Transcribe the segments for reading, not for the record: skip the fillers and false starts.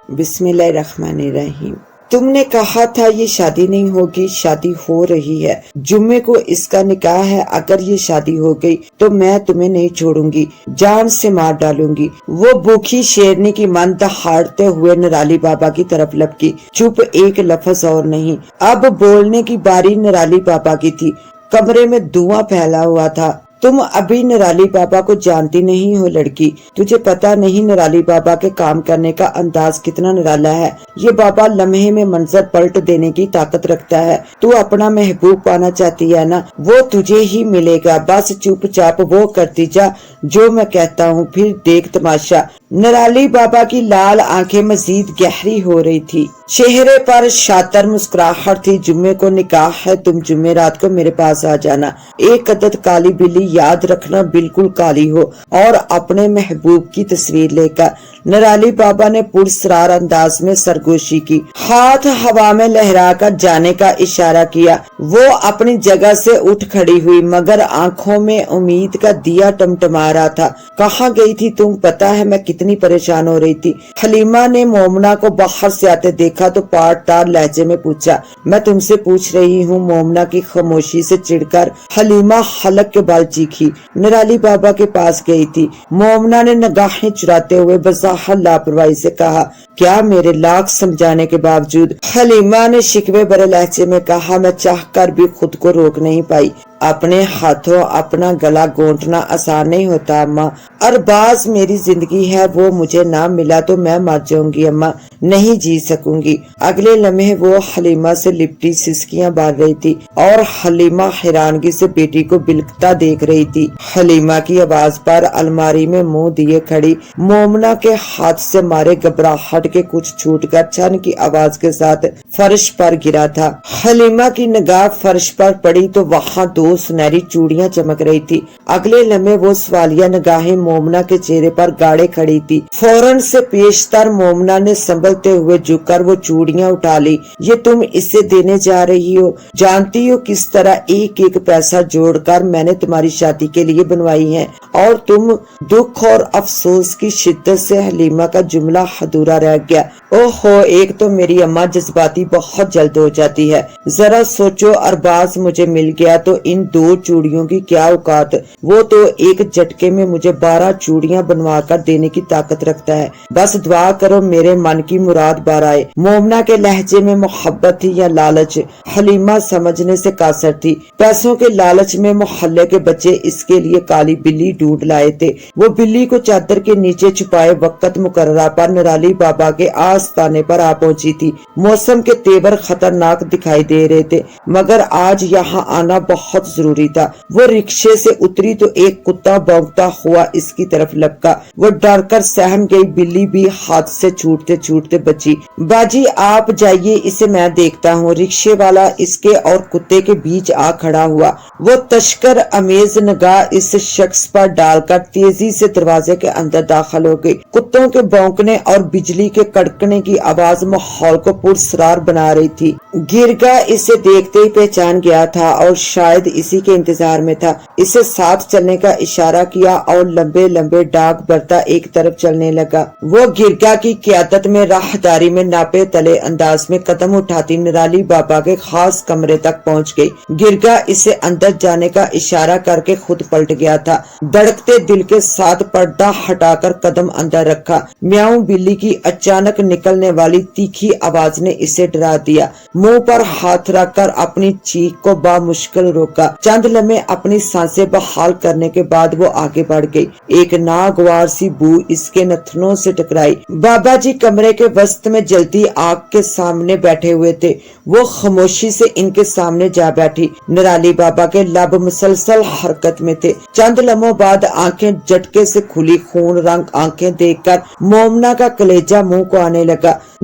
بسم اللہ الرحمن الرحیم۔ تم نے کہا تھا یہ شادی نہیں ہوگی، شادی ہو رہی ہے۔ جمعے کو اس کا نکاح ہے۔ اگر یہ شادی ہو گئی تو میں تمہیں نہیں چھوڑوں گی، جان سے مار ڈالوں گی۔ وہ بھوکی شیرنی کی مانند دہاڑتے ہوئے نرالی بابا کی طرف لپکی۔ چپ، ایک لفظ اور نہیں۔ اب بولنے کی باری نرالی بابا کی تھی۔ کمرے میں دھواں پھیلا ہوا تھا۔ تم ابھی نرالی بابا کو جانتی نہیں ہو لڑکی، تجھے پتا نہیں نرالی بابا کے کام کرنے کا انداز کتنا نرالا ہے۔ یہ بابا لمحے میں منظر پلٹ دینے کی طاقت رکھتا ہے۔ تو اپنا محبوب پانا چاہتی ہے نا، وہ تجھے ہی ملے گا۔ بس چپ چاپ وہ کرتی جا جو میں کہتا ہوں، پھر دیکھ تماشا۔ نرالی بابا کی لال آنکھیں مزید گہری ہو رہی تھی، چہرے پر شاطر مسکراہٹ تھی۔ جمعے کو نکاح ہے، تم جمعے رات کو میرے پاس آ جانا۔ ایک عدد کالی بلی، یاد رکھنا بالکل کالی ہو، اور اپنے محبوب کی تصویر لے کر۔ نرالی بابا نے پرسرار انداز میں سرگوشی کی، ہاتھ ہوا میں لہرا کر جانے کا اشارہ کیا۔ وہ اپنی جگہ سے اٹھ کھڑی ہوئی، مگر آنکھوں میں امید کا دیا ٹمٹما رہا تھا۔ کہاں گئی تھی تم؟ پتا ہے میں کتنی پریشان ہو رہی تھی۔ حلیمہ نے مومنہ کو باہر سے آتے دیکھا تو پاٹ دار لہجے میں پوچھا، میں تم سے پوچھ رہی ہوں۔ مومنہ کی خاموشی سے چڑ کر حلیمہ حلق کے بال چیخی۔ نرالی بابا کے پاس گئی تھی۔ مومنہ نے نگاہیں چراتے ہوئے بظاہر لاپرواہی سے کہا، کیا میرے لاکھ سمجھانے کے باوجود؟ حلیمہ نے شکوے بھرے لہجے میں کہا، میں چاہ کر بھی خود کو روک نہیں پائی۔ اپنے ہاتھوں اپنا گلا گونٹنا آسان نہیں ہوتا اماں۔ ارباز میری زندگی ہے، وہ مجھے نہ ملا تو میں مر جاؤں گی اماں، نہیں جی سکوں گی۔ اگلے لمحے وہ حلیمہ سے لپٹی سسکیاں بار رہی تھی، اور حلیمہ حیرانگی سے بیٹی کو بلکتا دیکھ رہی تھی۔ حلیمہ کی آواز پر الماری میں منہ دیے کھڑی مومنہ کے ہاتھ سے مارے گھبراہٹ کے کچھ چھوٹ کر چھن کی آواز کے ساتھ فرش پر گرا تھا۔ حلیمہ کی نگاہ فرش پر پڑی تو وہاں دو سنہری چوڑیاں چمک رہی تھی۔ اگلے لمحے وہ سوالیہ نگاہیں مومنہ کے چہرے پر گاڑے کھڑی تھی۔ فوراً سے پیشتر مومنہ نے سنبھلتے ہوئے جھک کر وہ چوڑیاں اٹھا لی۔ یہ تم اسے دینے جا رہی ہو؟ جانتی ہو کس طرح ایک ایک پیسہ جوڑ کر میں نے تمہاری شادی کے لیے بنوائی ہیں؟ اور تم؟ دکھ اور افسوس کی شدت سے حلیمہ کا جملہ ادھورا رہ گیا۔ اوہو، ایک تو میری اماں جذباتی بہت جلد ہو جاتی ہے۔ ذرا سوچو، ارباز مجھے مل گیا تو ان دو چوڑیوں کی کیا اوقات؟ وہ تو ایک جھٹکے میں مجھے 12 چوڑیاں بنوا کر دینے کی طاقت رکھتا ہے۔ بس دعا کرو میرے من کی مراد بار آئے۔ مومنہ کے لہجے میں محبت تھی یا لالچ؟ حلیمہ سمجھنے سے قاصر تھی۔ پیسوں کے لالچ میں محلے کے بچے اس کے لیے کالی بلی ڈھونڈ لائے تھے۔ وہ بلی کو چادر کے نیچے چھپائے وقت مقررہ پر نرالی بابا کے آستانے پر آ پہنچی تھی۔ موسم کے تیور خطرناک دکھائی دے رہے تھے، مگر آج یہاں آنا بہت ضروری تھا۔ وہ رکشے سے اتری تو ایک کتا بھونکتا ہوا اس کی طرف لپکا۔ وہ ڈر کر سہم گئی، بلی بھی ہاتھ سے چھوٹتے چھوٹتے بچی۔ باجی آپ جائیے، اسے میں دیکھتا ہوں۔ رکشے والا اس کے اور کتے کے بیچ آ کھڑا ہوا۔ وہ تشکر امیز نگاہ اس شخص پر ڈال کر تیزی سے دروازے کے اندر داخل ہو گئی۔ کتوں کے بھونکنے اور بجلی کے کڑکنے کی آواز ماحول کو پرسرار بنا رہی تھی۔ گرگا اسے دیکھتے ہی پہچان گیا تھا اور شاید اسی کے انتظار میں تھا۔ اسے ساتھ چلنے کا اشارہ کیا اور لمبے لمبے ڈاک برتا ایک طرف چلنے لگا۔ وہ گرگا کی قیادت میں راہداری میں ناپے تلے انداز میں قدم اٹھاتی نرالی بابا کے خاص کمرے تک پہنچ گئی۔ گرگا اسے اندر جانے کا اشارہ کر کے خود پلٹ گیا تھا۔ دھڑکتے دل کے ساتھ پردہ ہٹا کر قدم اندر رکھا۔ میاؤں بلی کی اچانک نکلنے والی تیکھی آواز نے اسے ڈرا دیا۔ منہ پر ہاتھ رکھ کر اپنی چیخ کو بامشکل روکا۔ چند لمحے اپنی سانسیں بحال کرنے کے بعد وہ آگے بڑھ گئی۔ ایک ناگوار سی بو اس کے نتنوں سے ٹکرائی۔ بابا جی کمرے کے وسط میں جلتی آگ کے سامنے بیٹھے ہوئے تھے۔ وہ خاموشی سے ان کے سامنے جا بیٹھی۔ نرالی بابا کے لب مسلسل حرکت میں تھے۔ چند لمحوں بعد آنکھیں جھٹکے سے کھلی، خون رنگ آنکھیں دیکھ کر مومنہ کا کلیجہ منہ کو آنے لگا۔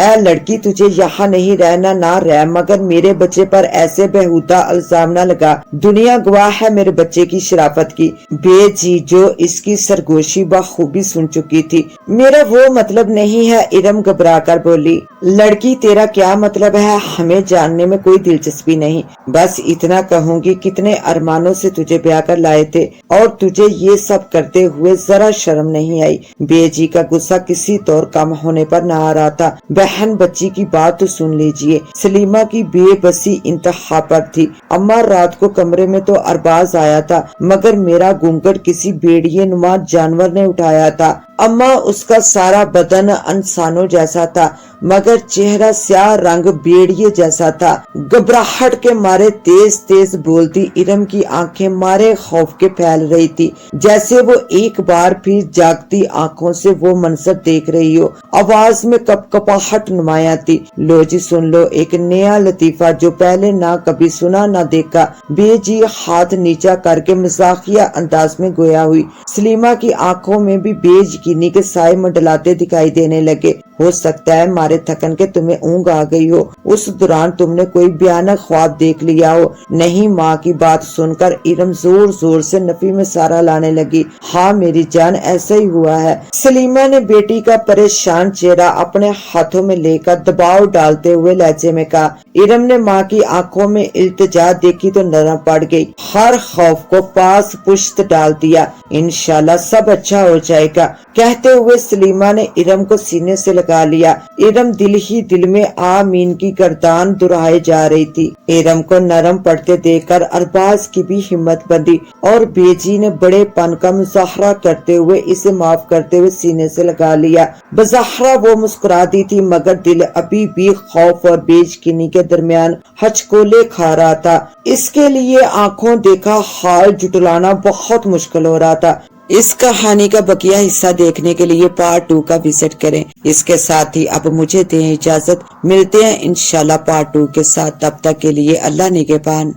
اے لڑکی تجھے یہاں نہیں رہنا نہ رہ، مگر میرے بچے پر ایسے بےہودہ الزام نہ لگا، دنیا گواہ ہے میرے بچے کی شرافت کی۔ بے جی جو اس کی سرگوشی بخوبی سن چکی تھی۔ میرا وہ مطلب نہیں ہے، ارم گھبرا کر بولی۔ لڑکی تیرا کیا مطلب ہے ہمیں جاننے میں کوئی دلچسپی نہیں، بس اتنا کہوں گی کتنے ارمانوں سے تجھے بیاہ کر لائے تھے اور تجھے یہ سب کرتے ہوئے ذرا شرم نہیں آئی۔ بے جی کا غصہ کسی طور کم ہونے پر نہ آ رہا تھا۔ بہن بچی کی بات تو سن لیجئے۔ سلیمہ کی بے بسی انتہا پر تھی۔ اماں رات کو کمرے میں تو ارباز آیا تھا، مگر میرا گھونگھٹ کسی بیڑیے نما جانور نے اٹھایا تھا۔ اماں اس کا سارا بدن انسانوں جیسا تھا، مگر چہرہ سیاہ رنگ بیڑیے جیسا تھا۔ گھبراہٹ کے مارے تیز تیز بولتی ارم کی آنکھیں مارے خوف کے پھیل رہی تھی، جیسے وہ ایک بار پھر جاگتی آنکھوں سے وہ منظر دیکھ رہی ہو۔ آواز میں کپ کپاہٹ نمایاں تھی۔ لو جی سن لو ایک نیا لطیفہ جو پہلے نہ کبھی سنا نہ دیکھا۔ بے جی ہاتھ نیچا کر کے مزاحیہ انداز میں گویا ہوئی۔ سلیمہ کی آنکھوں میں بھی بے یقینی کے سائے منڈلاتے دکھائی دینے لگے۔ ہو سکتا ہے مارے تھکن کے تمہیں اونگ آ گئی ہو، اس دوران تم نے کوئی بھیانک خواب دیکھ لیا ہو۔ نہیں، ماں کی بات سن کر ارم زور زور سے نفی میں سارا لانے لگی۔ ہاں میری جان ایسا ہی ہوا ہے۔ سلیمہ نے بیٹی کا پریشان چہرہ اپنے ہاتھوں میں لے کر دباؤ ڈالتے ہوئے لہجے میں کہا۔ ارم نے ماں کی آنکھوں میں التجا دیکھی تو نرم پڑ گئی، ہر خوف کو پاس پشت ڈال دیا۔ انشاءاللہ سب اچھا ہو جائے گا، کہتے ہوئے سلیمہ نے ارم کو سینے سے لگا لیا۔ ارم دل ہی دل میں آمین کی گردان دہرائے جا رہی تھی۔ ارم کو نرم پڑتے دیکھ کر ارباز کی بھی ہمت بندی اور بے جی نے بڑے پن کا مظاہرہ کرتے ہوئے اسے معاف کرتے ہوئے سینے سے لگا لیا۔ بظاہرہ وہ مسکرا دی تھی، مگر دل ابھی بھی خوف اور بے یقینی کے درمیان ہچکولے کھا رہا تھا۔ اس کے لیے آنکھوں دیکھا حال جھٹلانا بہت مشکل ہو رہا تھا۔ اس کہانی کا بقیہ حصہ دیکھنے کے لیے پارٹ 2 کا وزٹ کریں۔ اس کے ساتھ ہی اب مجھے دیں اجازت، ملتے ہیں انشاءاللہ پارٹ 2 کے ساتھ، تب تک کے لیے اللہ نگہبان۔